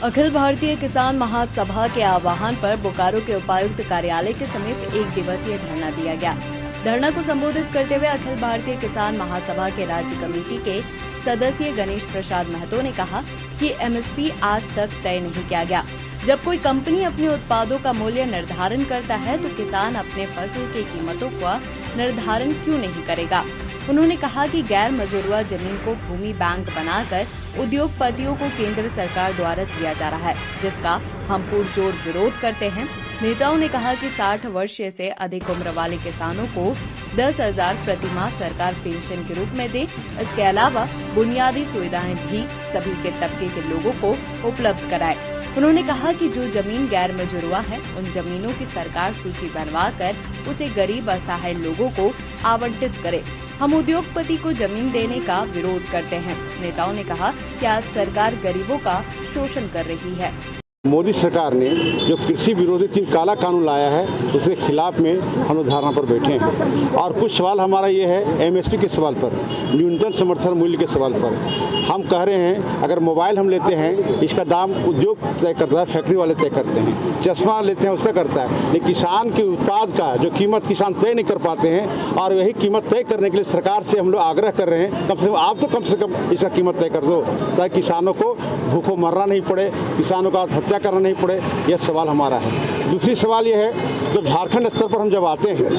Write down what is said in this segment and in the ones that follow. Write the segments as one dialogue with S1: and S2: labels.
S1: अखिल भारतीय किसान महासभा के आह्वान पर बोकारो के उपायुक्त कार्यालय के समीप एक दिवसीय धरना दिया गया। धरना को संबोधित करते हुए अखिल भारतीय किसान महासभा के राज्य कमेटी के सदस्य गणेश प्रसाद महतो ने कहा कि एमएसपी आज तक तय नहीं किया गया। जब कोई कंपनी अपने उत्पादों का मूल्य निर्धारण करता है तो किसान अपने फसल की कीमतों का निर्धारण क्यों नहीं करेगा। उन्होंने कहा कि गैर मजरूआ जमीन को भूमि बैंक बनाकर उद्योगपतियों को केंद्र सरकार द्वारा दिया जा रहा है, जिसका हम पुरजोर विरोध करते हैं। नेताओं ने कहा कि 60 वर्ष से अधिक उम्र वाले किसानों को 10,000 प्रति माह सरकार पेंशन के रूप में दे। इसके अलावा बुनियादी सुविधाएं भी सभी के तबके के लोगों को उपलब्ध कराए। उन्होंने कहा कि जो जमीन गैर मजरूआ है उन जमीनों की सरकार सूची बनवाकर उसे गरीब असहाय लोगों को आवंटित करे। हम उद्योगपति को जमीन देने का विरोध करते हैं। नेताओं ने कहा कि आज सरकार गरीबों का शोषण कर रही है।
S2: मोदी सरकार ने जो कृषि विरोधी 3 काला कानून लाया है उसके खिलाफ में हम लोग धारणा पर बैठे हैं। और कुछ सवाल हमारा ये है एमएसपी के सवाल पर, न्यूनतम समर्थन मूल्य के सवाल पर। हम कह रहे हैं अगर मोबाइल हम लेते हैं इसका दाम उद्योग तय करता है, फैक्ट्री वाले तय करते हैं। चश्मा लेते हैं उसका करता है, लेकिन किसान के उत्पाद का जो कीमत किसान तय नहीं कर पाते हैं। और वही कीमत तय करने के लिए सरकार से हम लोग आग्रह कर रहे हैं कम से कम इसका कीमत तय कर दो, ताकि किसानों को भूखों मरना नहीं पड़े, किसानों का आत्महत्या करना नहीं पड़े। यह सवाल हमारा है। दूसरी सवाल यह है जब झारखंड स्तर पर हम जब आते हैं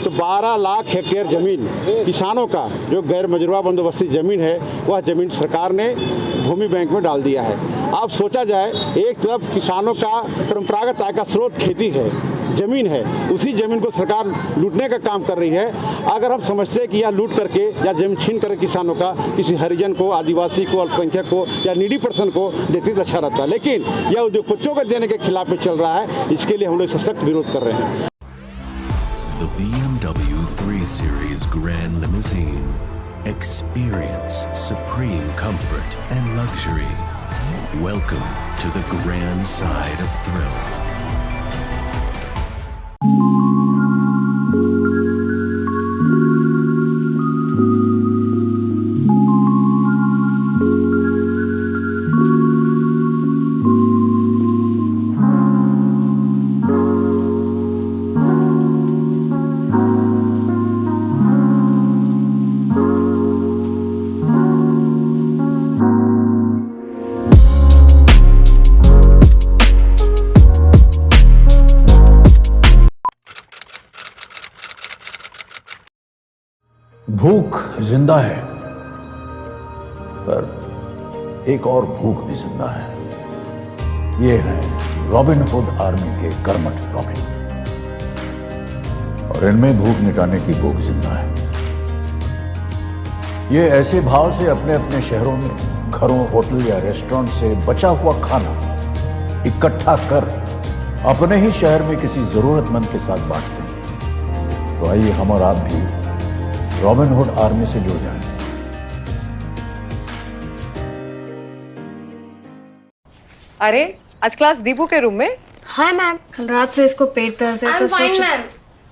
S2: तो 12 लाख हेक्टेयर जमीन किसानों का जो गैर मजरूआ बंदोबस्ती जमीन है वह जमीन सरकार ने भूमि बैंक में डाल दिया है। अब सोचा जाए, एक तरफ किसानों का परंपरागत आय का स्रोत खेती है, जमीन है, उसी जमीन को सरकार लूटने का काम कर रही है। अगर हम समझते हैं कि यह लूट करके या जमीन छीन करके किसानों का किसी हरिजन को, आदिवासी को, अल्पसंख्यक को या नीडी पर्सन को देती तो अच्छा रहता, लेकिन यह उद्योगपतियों को देने के खिलाफ में चल रहा है। इसके लिए हम लोग सख्त विरोध कर रहे हैं।
S3: The BMW 3 Series Grand Limousine. Experience supreme comfort and luxury. Welcome to the grand side of thrill.
S4: भूख जिंदा है, पर एक और भूख भी जिंदा है। ये है रॉबिन हुड आर्मी के कर्मठ रॉबिन, और इनमें भूख मिटाने की भूख जिंदा है। ये ऐसे भाव से अपने अपने शहरों में घरों, होटल या रेस्टोरेंट से बचा हुआ खाना इकट्ठा कर अपने ही शहर में किसी जरूरतमंद के साथ बांटते हैं। तो आइए हम और आप भी रॉबिन हुड आर्मी से जुड़ जाएं।
S5: अरे आज क्लास दीपू के रूम में?
S6: हाय मैम, कल रात से इसको पेट दर्द है तो सोचो।
S7: मैम।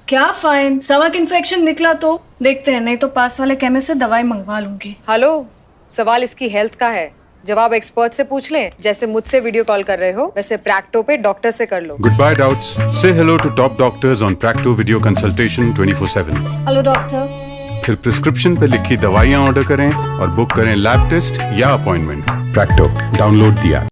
S6: क्या फाइन? स्टमक इन्फेक्शन निकला तो देखते हैं, नहीं तो पास वाले केमिस्ट से दवाई मंगवा लूंगी।
S5: हेलो, सवाल इसकी हेल्थ का है, जवाब एक्सपर्ट से पूछ लें। जैसे मुझसे वीडियो कॉल कर रहे हो वैसे प्रैक्टो पे डॉक्टर से कर लो।
S8: Goodbye doubts. Say hello to top doctors on Practo video consultation 24/7.
S6: Hello doctor.
S8: फिर प्रिस्क्रिप्शन पे लिखी दवाइयाँ ऑर्डर करें और बुक करें लैब टेस्ट या appointment. Practo, download the app.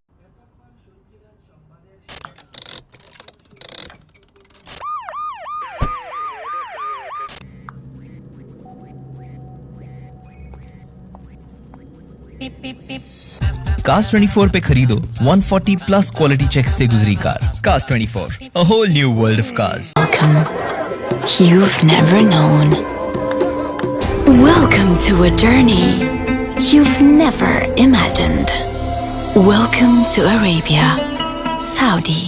S9: Cars 24 पे खरीदो 140 प्लस क्वालिटी चेक से गुजरी car. Cars 24, a whole new world of cars.
S10: Welcome. You've never known. Welcome to a journey you've never imagined. Welcome to Arabia, Saudi.